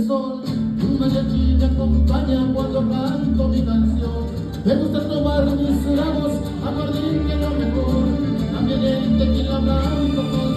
sol, un mariachi me acompaña cuando canto mi canción. Me gusta tomar mis tragos, aguardiente lo mejor, también el tequila blanco.